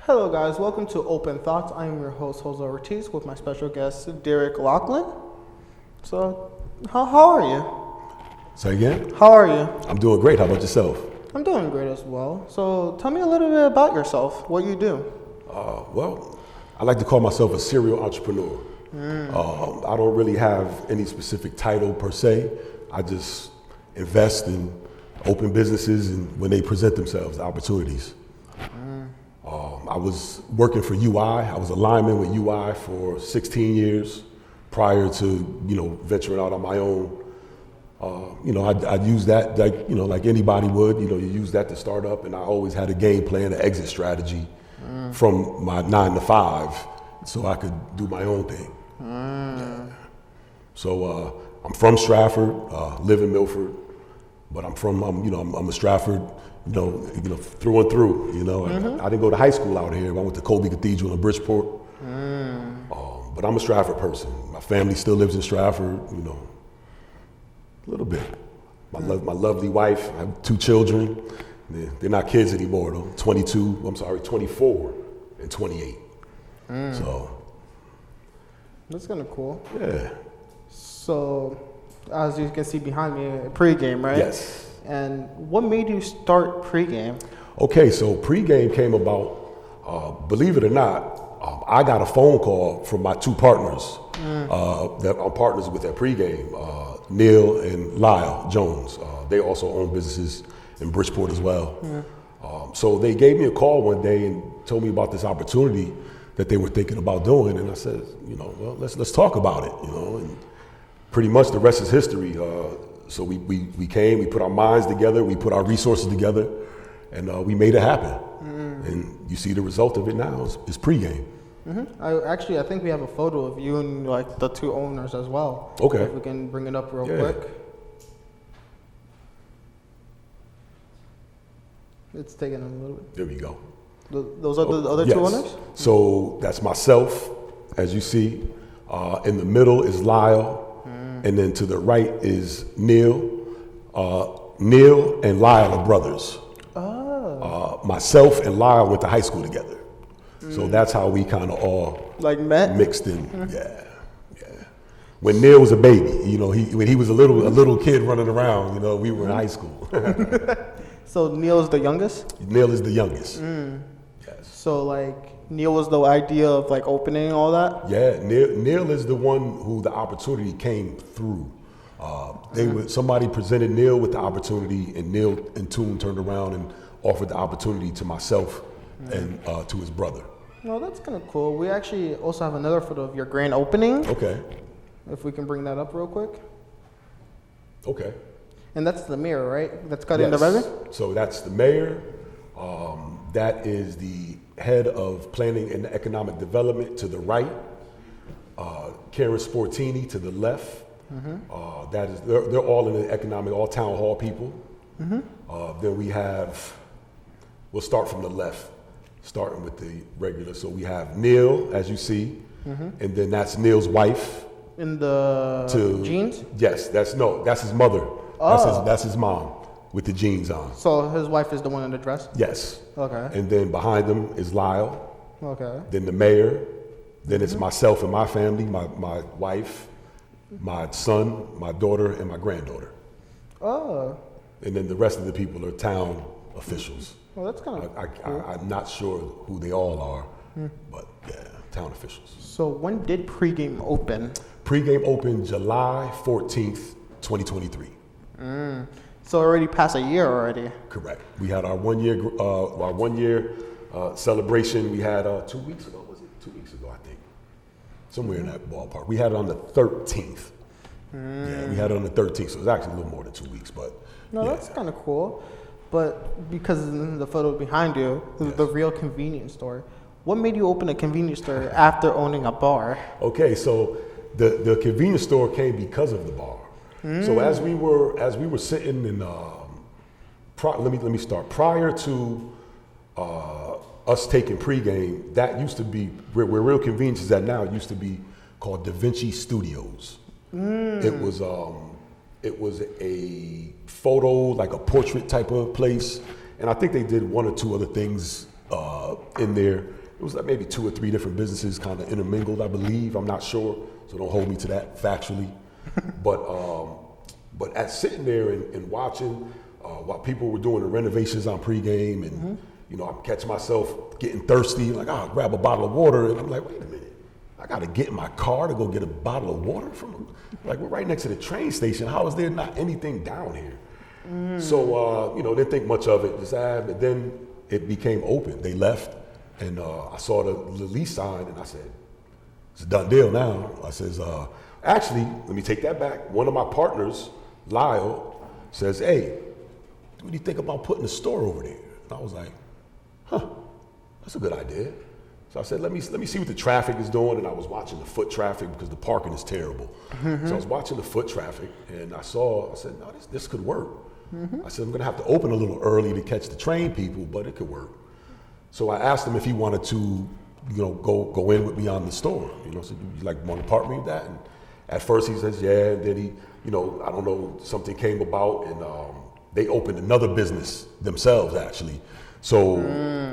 Hello, guys. Welcome to Open Thoughts. I am your host, Jose Ortiz, with my special guest, Derrick McLaughlin. So, how are you? Say again? How are you? I'm doing great. How about yourself? I'm doing great as well. So, tell me a little bit about yourself, what you do. Well, I like to call myself a serial entrepreneur. I don't really have any specific title per se. I just invest in open businesses and when they present themselves, the opportunities. I was working for UI. I was a lineman with UI for 16 years prior to, venturing out on my own. I'd use that like anybody would, you use that to start up, and I always had a game plan, an exit strategy from my 9 to 5 so I could do my own thing. Yeah. So I'm from Stratford, live in Milford, but I'm a Stratford, through and through. I didn't go to high school out here. I went to Colby Cathedral in Bridgeport. But I'm a Stratford person. My family still lives in Stratford, a little bit. My lovely wife, I have 2 children. They're not kids anymore though. 24 and 28. So. That's kind of cool. Yeah. So, as you can see behind me, pregame, right? Yes. And what made you start pregame? Okay, so pregame came about, believe it or not, I got a phone call from my 2 partners that I'm partners with at pregame, Neil and Lyle Jones. They also own businesses in Bridgeport as well. So they gave me a call one day and told me about this opportunity that they were thinking about doing, and I said, well, let's talk about it, and pretty much the rest is history. So we came, we put our minds together, we put our resources together, and we made it happen. And you see the result of it now is pregame. I think we have a photo of you and like the 2 owners as well. Okay. If we can bring it up real quick. It's taking a little bit. There we go. Those are the other 2 owners? So that's myself, as you see. In the middle is Lyle. And then to the right is Neil. Neil and Lyle are brothers. Myself and Lyle went to high school together. So that's how we kind of all met? Mixed in. Yeah. When Neil was a baby, when he was a little kid running around, we were in high school. So Neil is the youngest? Neil is the youngest. Yes. So Neil was the idea of opening all that? Yeah, Neil is the one who the opportunity came through. Somebody presented Neil with the opportunity, and Neil in tune turned around and offered the opportunity to myself and to his brother. No, that's kind of cool. We actually also have another photo of your grand opening. Okay. If we can bring that up real quick. Okay. And that's the mayor, right? That's cut in the resin? So that's the mayor. That is the head of planning and economic development to the right. Karen Sportini to the left. That is, they're all in the economic, all town hall people. Then we'll start from the left, starting with the regular. So we have Neil, as you see, and then that's Neil's wife. In the jeans? Yes, that's his mother. That's his mom with the jeans on. So his wife is the one in the dress? Yes. Okay. And then behind them is Lyle. Okay. Then the mayor. Then it's myself and my family, my wife, my son, my daughter, and my granddaughter. Oh. And then the rest of the people are town officials. Well, that's kind of cool. I'm not sure who they all are, but yeah, town officials. So when did pregame open? Pregame opened July 14th, 2023. So already past a year already. Correct. We had our 1 year celebration. We had 2 weeks ago. Was it 2 weeks ago? I think somewhere in that ballpark. We had it on the 13th. Yeah, we had it on the 13th. So it was actually a little more than 2 weeks, but no, that's kind of cool. But because in the photo behind you, the real convenience store. What made you open a convenience store after owning a bar? Okay, so the convenience store came because of the bar. So as we were sitting in, let me start. Prior to us taking pregame, that used to be where Real Convenience is at now. It used to be called Da Vinci Studios. It was a photo, like a portrait type of place, and I think they did 1 or 2 other things in there. It was like maybe 2 or 3 different businesses kind of intermingled, I believe. I'm not sure, so don't hold me to that factually. But at sitting there and watching while people were doing the renovations on pregame, and I'm catching myself getting thirsty, like I'll grab a bottle of water, and I'm like, wait a minute. I got to get in my car to go get a bottle of water from, like, we're right next to the train station. How is there not anything down here? So, didn't think much of it. But then it became open. They left, and I saw the lease sign, and I said, it's a done deal now. I says, actually, let me take that back. One of my partners, Lyle, says, hey, what do you think about putting a store over there? And I was like, that's a good idea. So I said, let me see what the traffic is doing, and I was watching the foot traffic because the parking is terrible. So I was watching the foot traffic, and I said, no, this could work. I said, I'm gonna have to open a little early to catch the train people, but it could work. So I asked him if he wanted to, go in with me on the store. So you want to partner with that? And at first he says, yeah, and then he, I don't know, something came about, and they opened another business themselves, actually. So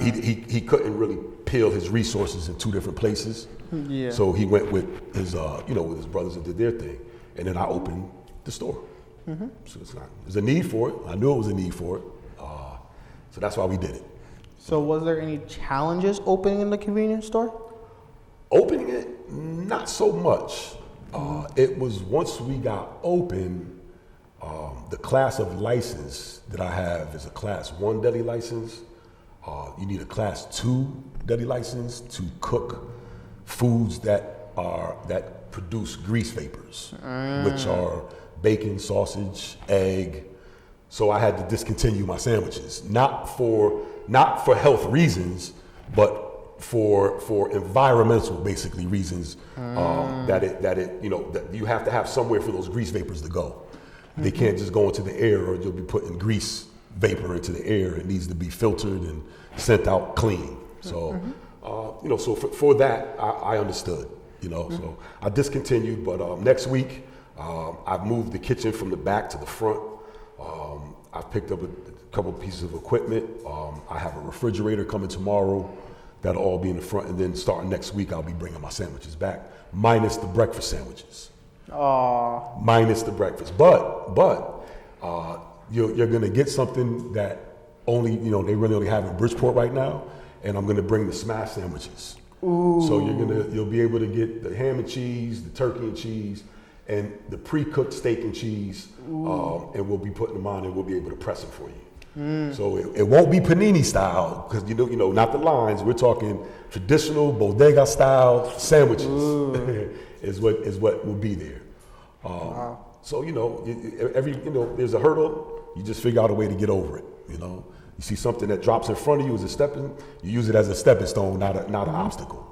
he couldn't really peel his resources in 2 different places. Yeah. So he went with his, with his brothers and did their thing. And then I opened the store. So there's a need for it. I knew it was a need for it. So that's why we did it. So was there any challenges opening in the convenience store? Opening it, not so much. It was once we got open, the class of license that I have is a class 1 deli license. You need a class 2 deli license to cook foods that produce grease vapors, which are bacon, sausage, egg. So I had to discontinue my sandwiches, not for health reasons, but for environmental basically reasons. That you have to have somewhere for those grease vapors to go. They can't just go into the air, or you'll be putting grease vapor into the air. It needs to be filtered and sent out clean. So, so for that, I understood, so I discontinued, but next week, I've moved the kitchen from the back to the front. I've picked up a couple pieces of equipment. I have a refrigerator coming tomorrow. That'll all be in the front, and then starting next week, I'll be bringing my sandwiches back, minus the breakfast sandwiches. Minus the breakfast, but you're gonna get something that only they really only have in Bridgeport right now, and I'm gonna bring the smash sandwiches. Ooh. So you'll be able to get the ham and cheese, the turkey and cheese, and the pre-cooked steak and cheese, and we'll be putting them on, and we'll be able to press them for you. So it won't be panini style, because not the lines. We're talking traditional bodega style sandwiches is what will be there. Wow. So there's a hurdle. You just figure out a way to get over it. You see something that drops in front of you as a stepping, you use it as a stepping stone, not an obstacle.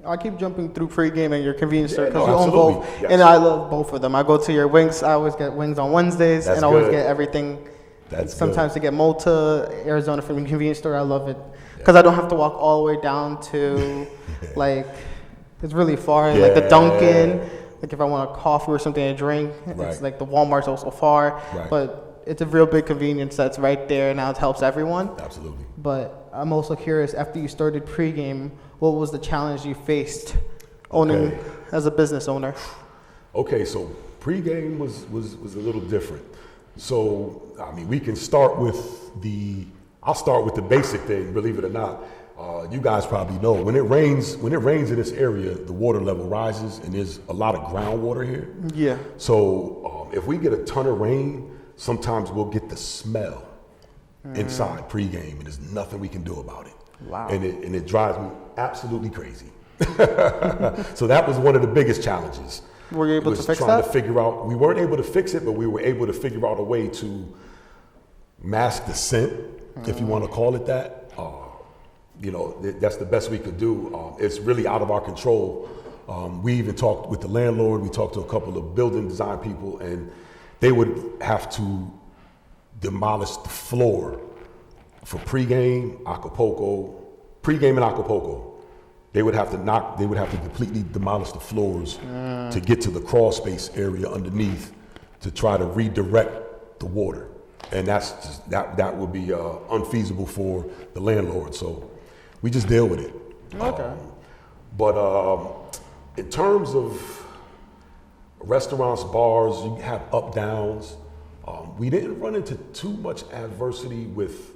I keep jumping through pregame and your convenience store because you own absolutely. both, Yes. and I love both of them. I go to your wings. I always get wings on Wednesdays, That's and I always good. get everything. That's Sometimes good. to get Malta, Arizona from the convenience store. I love it because I don't have to walk all the way down to it's really far. Like the Dunkin'. Like if I want a coffee or something to drink, it's like the Walmart's also far. Right. But it's a real big convenience that's right there, and now it helps everyone. Absolutely. But I'm also curious, after you started pregame, what was the challenge you faced owning as a business owner? Okay, so pregame was a little different. So we can start with I'll start with the basic thing, believe it or not. You guys probably know when it rains in this area, the water level rises, and there's a lot of groundwater here. Yeah. So if we get a ton of rain, sometimes we'll get the smell inside pregame, and there's nothing we can do about it. Wow. And it drives me absolutely crazy. So that was one of the biggest challenges. Were you able to fix trying that? to figure out, we weren't able to fix it, but we were able to figure out a way to mask the scent, if you want to call it that. That's the best we could do. It's really out of our control. We even talked with the landlord. We talked to a couple of building design people, and they would have to demolish the floor for pregame, and Acapulco. They would have to completely demolish the floors to get to the crawl space area underneath to try to redirect the water. and that's just, that would be unfeasible for the landlord. So we just deal with it. Okay. But in terms of restaurants, bars, you have up downs. We didn't run into too much adversity with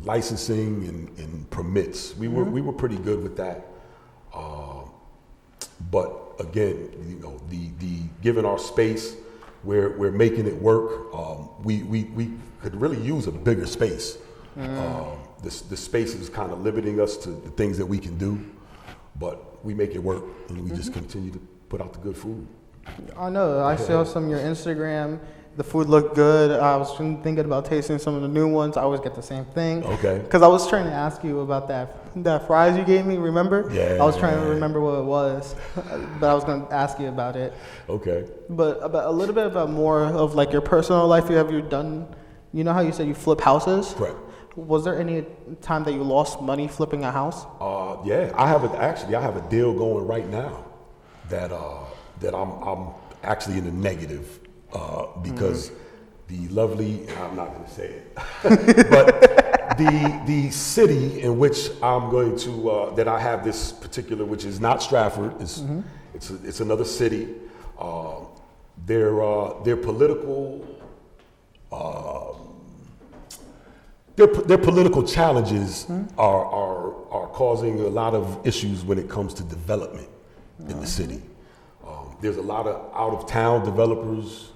licensing and permits. We were pretty good with that. But again, you know, the given our space, we're making it work. We could really use a bigger space. The space is kind of limiting us to the things that we can do, but we make it work, and we just continue to put out the good food. I know. I saw some of your Instagram. The food looked good. I was thinking about tasting some of the new ones. I always get the same thing. Okay. Because I was trying to ask you about that fries you gave me, remember? Yeah. I was trying to remember what it was, but I was going to ask you about it. Okay. But about a little bit about more of like your personal life. Have you done, you know how you said you flip houses? Correct. Was there any time that you lost money flipping a house? Yeah, I have a deal going right now that I'm actually in the negative because the lovely, I'm not going to say it, but the city in which I'm going to that I have this particular, which is not Stratford, it's another city. Their political. Their political challenges are causing a lot of issues when it comes to development in the city. There's a lot of out-of-town developers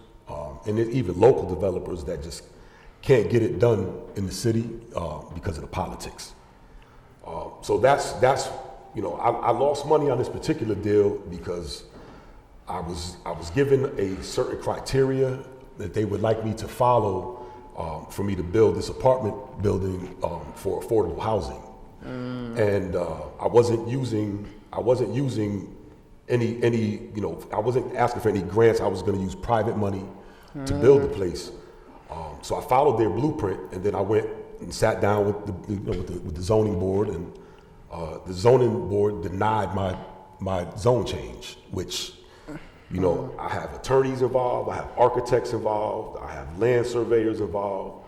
and even local developers that just can't get it done in the city because of the politics. So that's you know, I lost money on this particular deal because I was given a certain criteria that they would like me to follow for me to build this apartment building for affordable housing, and I wasn't using any you know, I wasn't asking for any grants. I was going to use private money to build the place. So I followed their blueprint, and then I went and sat down with the zoning board, and the zoning board denied my zone change, which, you know, I have attorneys involved, I have architects involved, I have land surveyors involved,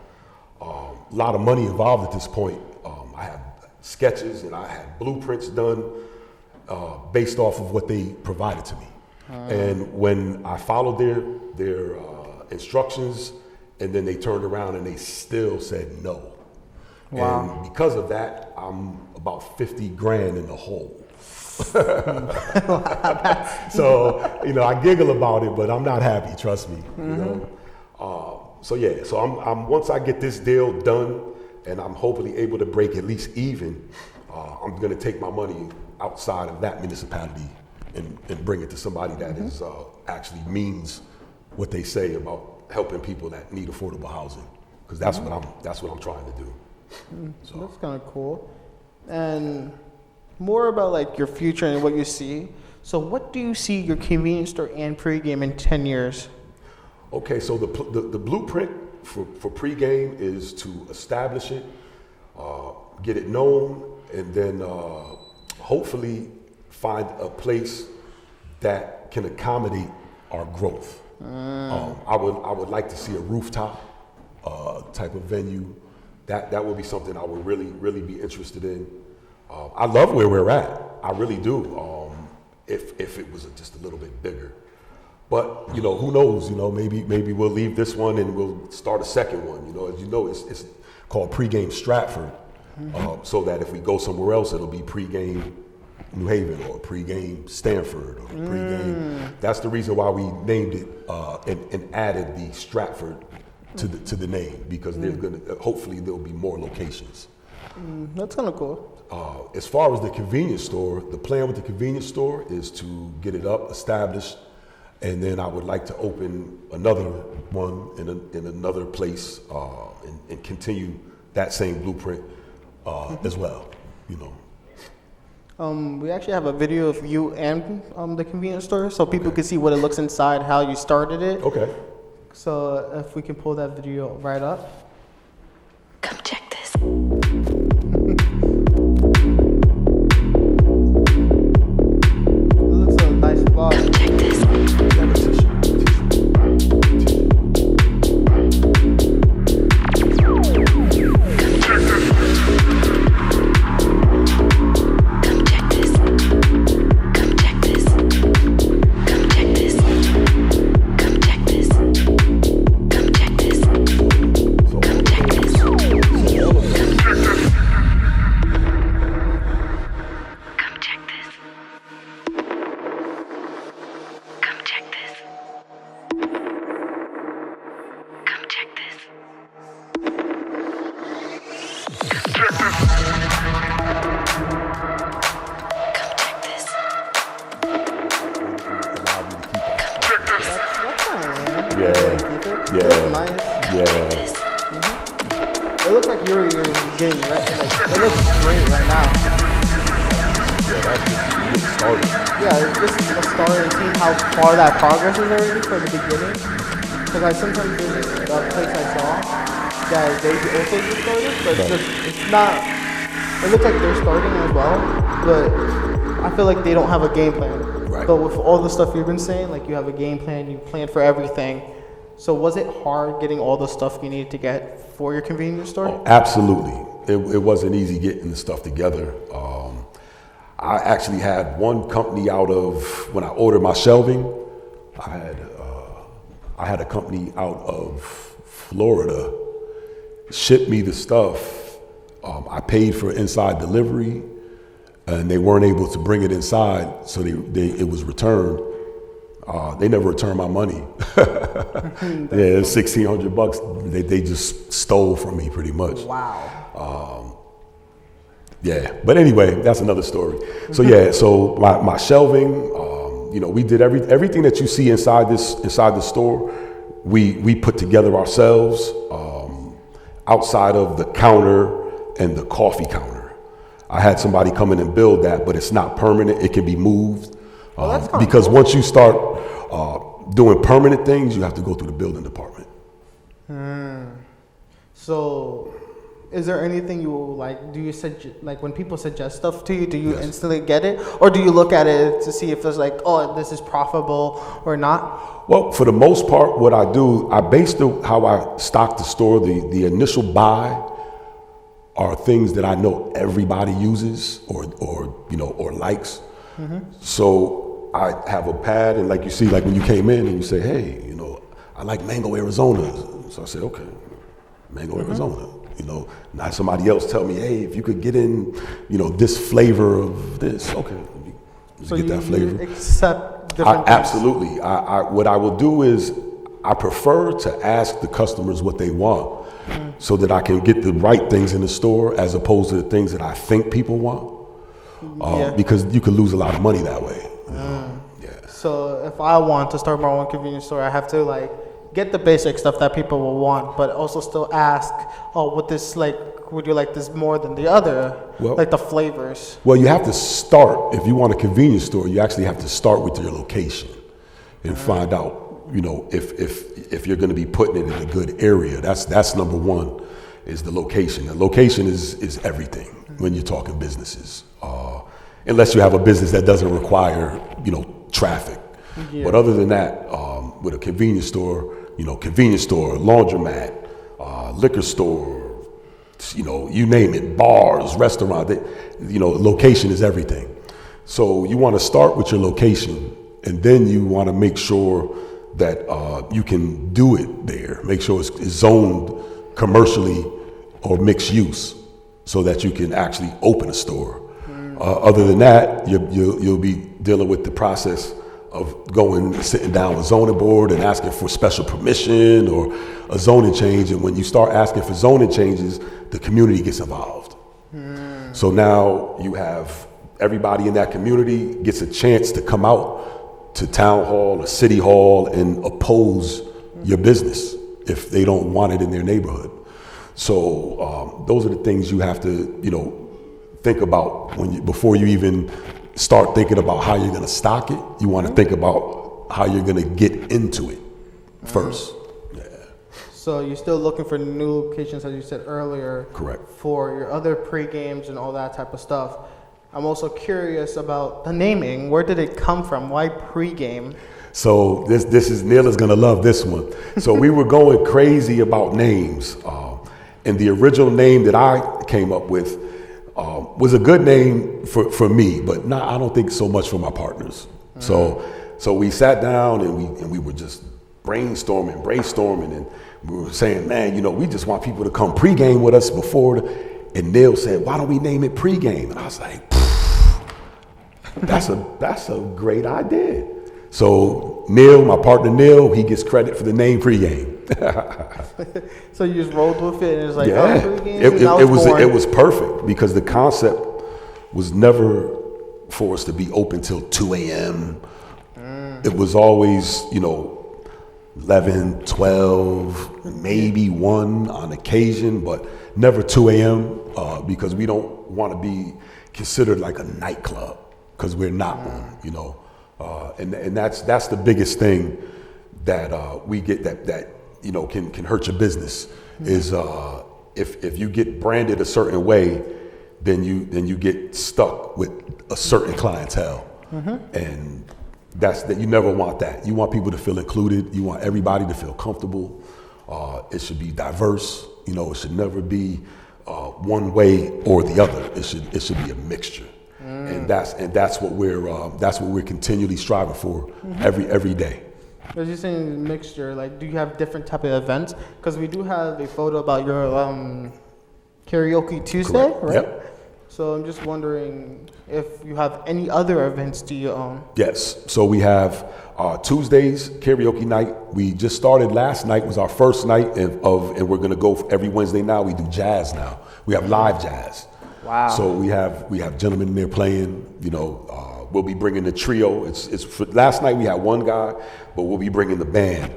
a lot of money involved at this point. I have sketches and I had blueprints done based off of what they provided to me. And when I followed their instructions, and then they turned around and they still said no. Wow. And because of that, I'm about 50 grand in the hole. So, you know, I giggle about it, but I'm not happy, trust me. You know? So yeah, so I'm once I get this deal done and I'm hopefully able to break at least even, I'm gonna take my money outside of that municipality and bring it to somebody that is actually means what they say about helping people that need affordable housing, because that's what I'm trying to do. So that's kind of cool. And more about like your future and what you see. So what do you see your convenience store and pregame in 10 years? Okay, so the blueprint for pregame is to establish it, get it known, and then hopefully find a place that can accommodate our growth. I would like to see a rooftop type of venue. That would be something I would really be interested in. I love where we're at. I really do. If it was just a little bit bigger, but you know, who knows? You know, maybe we'll leave this one and we'll start a second one. You know, as you know, it's called Pregame Stratford, so that if we go somewhere else, it'll be Pregame New Haven or Pregame Stanford or Pregame. That's the reason why we named it and added the Stratford to the name, because there's hopefully there'll be more locations. That's kind of cool. As far as the convenience store, the plan with the convenience store is to get it up, established, and then I would like to open another one in another place and continue that same blueprint as well. You know. We actually have a video of you and the convenience store, so people can see what it looks inside, how you started it. Okay. So if we can pull that video right up. Come check this. It looks a nice spot. Come check this. getting ready. Like, it looks great right now. Yeah, that's just getting started. Yeah, it's just the start and seeing how far that progress is already from the beginning. Because I sometimes visit the place I saw that they also just started, but it's not. It looks like they're starting as well, but I feel like they don't have a game plan. Right. But with all the stuff you've been saying, like you have a game plan, you plan for everything. So was it hard getting all the stuff you needed to get for your convenience store? Oh, absolutely. It wasn't easy getting the stuff together. I actually had one company out of, when I ordered my shelving, I had a company out of Florida ship me the stuff. I paid for inside delivery, and they weren't able to bring it inside, so it was returned. They never returned my money. Yeah, it was $1,600. They just stole from me pretty much. Wow. Yeah, but anyway, that's another story. So yeah, so my shelving, we did everything that you see inside the store. We put together ourselves, outside of the counter and the coffee counter. I had somebody come in and build that, but it's not permanent. It can be moved. Because cool. Once you start doing permanent things, you have to go through the building department. So, is there anything you like? Do you like when people suggest stuff to you? Do you instantly get it, or do you look at it to see if there's like, oh, this is profitable or not? Well, for the most part, what I do, I base how I stock the store. The initial buy are things that I know everybody uses or likes. Mm-hmm. So I have a pad, and like you see, like when you came in and you say, hey, I like Mango Arizona. So I said, okay, Mango Arizona. Now somebody else tell me, hey, if you could get in, this flavor of this, okay, so get that flavor. Accept different things. Absolutely. What I will do is I prefer to ask the customers what they want, so that I can get the right things in the store as opposed to the things that I think people want. Because you could lose a lot of money that way. Yeah. So if I want to start my own convenience store, I have to get the basic stuff that people will want, but also still ask, would you like this more than the other? Like the flavors. Well, you have to start, if you want a convenience store, you actually have to start with your location and find out, if you're going to be putting it in a good area. That's number one, is the location. The location is everything when you're talking businesses. Unless you have a business that doesn't require, traffic. Yeah. But other than that, with a convenience store, laundromat, liquor store, you name it, bars, restaurant, location is everything. So you want to start with your location, and then you want to make sure that you can do it there. Make sure it's zoned commercially or mixed use, so that you can actually open a store. Other than that, you'll be dealing with the process of sitting down with zoning board and asking for special permission or a zoning change. And when you start asking for zoning changes, the community gets involved. So now you have everybody in that community gets a chance to come out to town hall or city hall and oppose your business if they don't want it in their neighborhood. So those are the things you have to, think about before you even start thinking about how you're going to stock it. You want to think about how you're going to get into it first. Yeah. So you're still looking for new locations, as you said earlier. Correct. For your other pre-games and all that type of stuff. I'm also curious about the naming. Where did it come from? Why pre-game? So Neil is going to love this one. So we were going crazy about names. And the original name that I came up with was a good name for me, but I don't think so much for my partners. So we sat down and we were just brainstorming, and we were saying, man, we just want people to come pregame with us before. And Neil said, why don't we name it pregame? And I was like, that's a great idea. So Neil, my partner Neil, he gets credit for the name pregame. So you just rolled with it, and it's like, pregame. It was perfect because the concept was never for us to be open till 2 a.m. It was always, 11, 12, maybe 1 on occasion, but never 2 a.m. Because we don't want to be considered like a nightclub, because we're not one, you know. And that's the biggest thing that we get that you know can hurt your business is if you get branded a certain way, then you get stuck with a certain clientele, and that you never want that. You want people to feel included. You want everybody to feel comfortable. It should be diverse. You know, it should never be one way or the other. It should be a mixture, and that's what we're continually striving for every day. As you're saying mixture, like, do you have different type of events? Because we do have a photo about your karaoke Tuesday, Correct. right? Yep. So I'm just wondering if you have any other events do you own? Yes. So we have Tuesdays karaoke night. We just started last night. Was our first night and we're gonna go every Wednesday now. We do jazz now. We have live jazz. Wow. So we have gentlemen in there playing. You know, we'll be bringing the trio. It's for, last night we had one guy, but we'll be bringing the band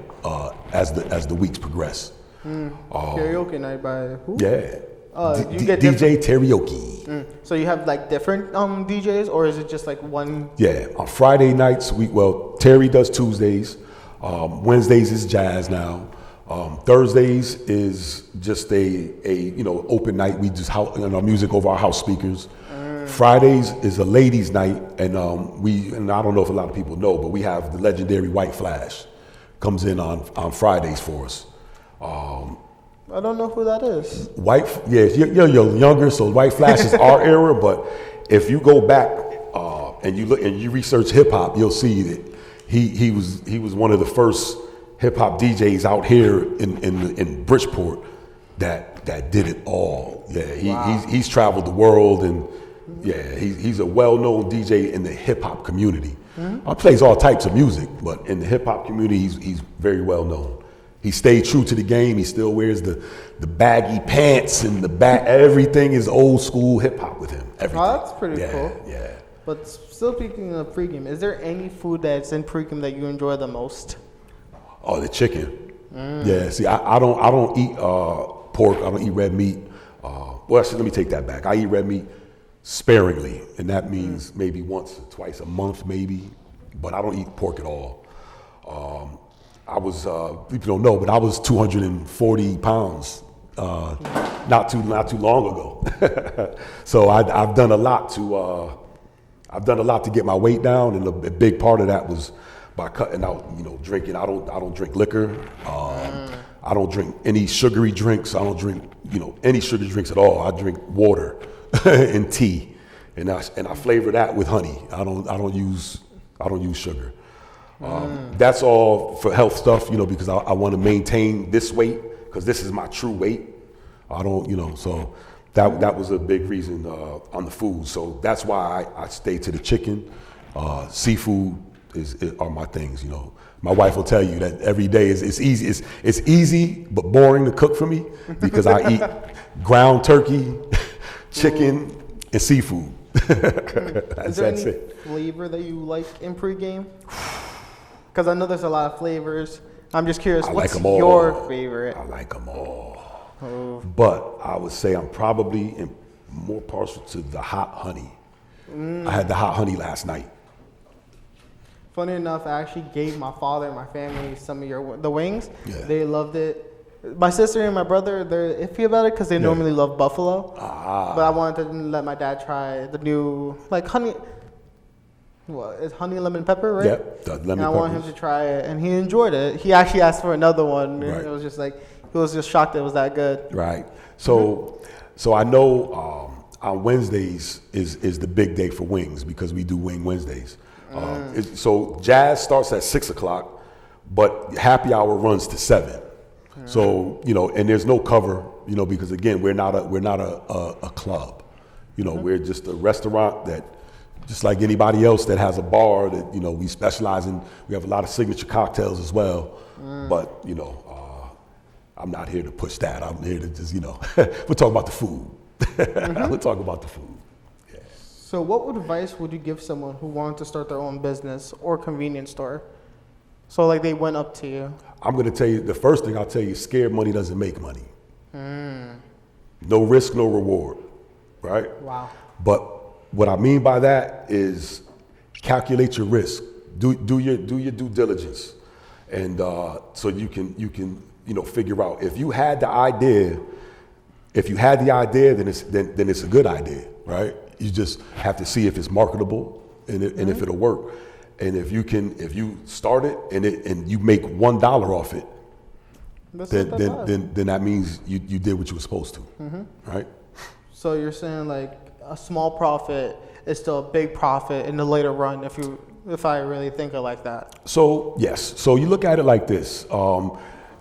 as the weeks progress. Karaoke night by who? Yeah. You get DJ Teriyaki. So you have like different DJs, or is it just like one? Yeah, on Friday nights, Terry does Tuesdays. Wednesdays is jazz now. Thursdays is just a open night. We just our music over our house speakers. Fridays is a ladies' night, and I don't know if a lot of people know, but we have the legendary White Flash comes in on Fridays for us. I don't know who that is. You're younger, so White Flash is our era. But if you go back and you look and you research hip hop, you'll see that he was one of the first hip hop DJs out here in Bridgeport that did it all. Yeah, he's traveled the world, and he's a well-known DJ in the hip hop community. Plays all types of music, but in the hip hop community, he's very well known. He stayed true to the game. He still wears the baggy pants and everything is old school hip hop with him. Everything. Oh, that's pretty cool. Yeah. But still speaking of pregame, is there any food that's in pregame that you enjoy the most? Oh, the chicken. Yeah. See, I don't eat pork. I don't eat red meat. Actually, let me take that back. I eat red meat sparingly, and that means maybe once or twice a month, maybe. But I don't eat pork at all. I was, people don't know, but I was 240 pounds not too long ago. So I've done a lot to get my weight down, and a big part of that was by cutting out, drinking. I don't drink liquor. I don't drink any sugary drinks. I don't drink, any sugary drinks at all. I drink water and tea, and I flavor that with honey. I don't use sugar. That's all for health stuff, because I want to maintain this weight, because this is my true weight. I don't, so that was a big reason on the food. So that's why I stay to the chicken. Seafood are my things. My wife will tell you that every day it's easy. It's easy but boring to cook for me, because I eat ground turkey, chicken, and seafood. Is there any flavor that you like in pregame? Because I know there's a lot of flavors. I'm just curious, what's your favorite? I like them all. Oh. But I would say I'm probably more partial to the hot honey. I had the hot honey last night. Funny enough, I actually gave my father and my family some of the wings. Yeah. They loved it. My sister and my brother, they're iffy about it because they normally love buffalo. But I wanted to let my dad try the new, honey. What, it's honey lemon pepper, right? Yep, the lemon and I wanted him to try it, and he enjoyed it. He actually asked for another one. Right. It was just he was just shocked it was that good. Right. So I know on Wednesdays is the big day for wings, because we do Wing Wednesdays. So jazz starts at 6:00, but happy hour runs to 7. So and there's no cover, because again we're not a club. We're just a restaurant that, just like anybody else that has a bar that, we specialize in. We have a lot of signature cocktails as well. But, I'm not here to push that. I'm here to just, we'll talk about the food. We'll talk about the food. Yeah. So what advice would you give someone who wanted to start their own business or convenience store? So they went up to you. I'm going to tell you, the first thing I'll tell you, scared money doesn't make money. No risk, no reward, right? Wow. But what I mean by that is calculate your risk. Do your due diligence, and so you can figure out if you had the idea. If you had the idea, then it's a good idea, right? You just have to see if it's marketable and if it'll work. And if you start it and you make $1 off it, then that means you did what you were supposed to, right? So you're saying like a small profit is still a big profit in the later run if I really think it like that. So yes, so you look at it like this: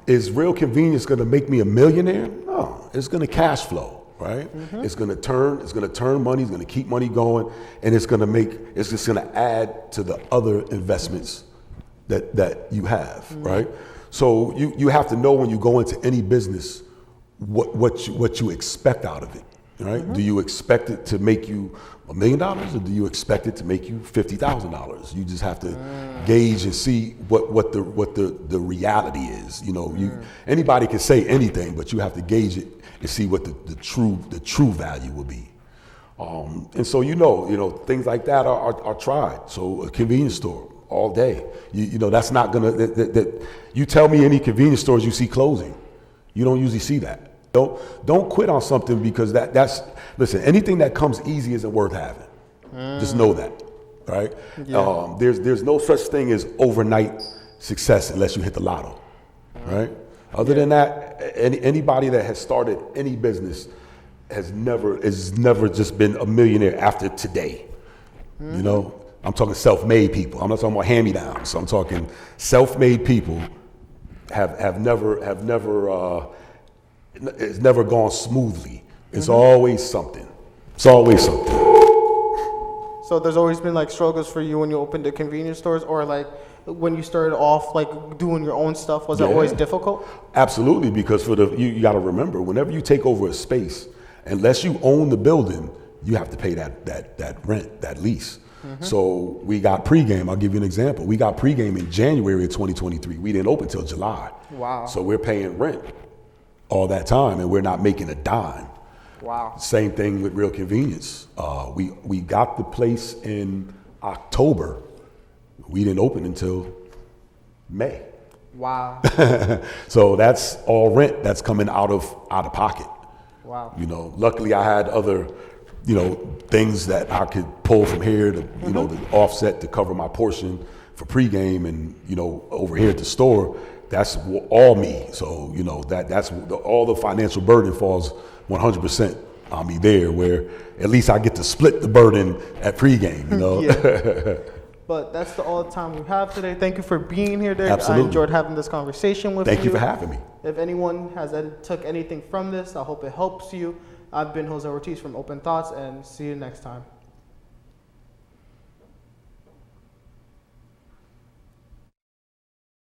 is real convenience going to make me a millionaire? No, it's going to cash flow, right? It's going to turn money, it's going to keep money going, and it's just going to add to the other investments that you have, right? So you have to know when you go into any business what you expect out of it, right? Do you expect it to make you $1 million, or do you expect it to make you $50,000? You just have to gauge and see what the reality is. Anybody can say anything, but you have to gauge it and see what the true value will be. And so things like that are tried. So a convenience store all day. That's not gonna. You tell me any convenience stores you see closing. You don't usually see that. Don't quit on something because listen, anything that comes easy isn't worth having. Just know that, right? Yeah. There's no such thing as overnight success unless you hit the lotto, right? Other than that, anybody that has started any business has never just been a millionaire after today. I'm talking self-made people. I'm not talking about hand-me-downs. So I'm talking self-made people have never it's never gone smoothly. It's always something. It's always something. So there's always been like struggles for you when you opened the convenience stores, or like when you started off like doing your own stuff, was it always difficult? Absolutely, because you got to remember, whenever you take over a space, unless you own the building, you have to pay that rent, that lease. So we got pregame. I'll give you an example. We got pregame in January of 2023. We didn't open till July. Wow. So we're paying rent all that time, and we're not making a dime. Wow. Same thing with Real Convenience. We got the place in October. We didn't open until May. Wow. So that's all rent that's coming out of pocket. Wow. Luckily I had other, things that I could pull from here to, to offset to cover my portion for pregame, and, over here at the store, that's all me. So, that's all the financial burden falls 100% on me there, where at least I get to split the burden at pregame, Yeah. But that's all the time we have today. Thank you for being here, Derrick. Absolutely. I enjoyed having this conversation with you. Thank you for having me. If anyone took anything from this, I hope it helps you. I've been Jose Ortiz from Open Thoughts, and see you next time.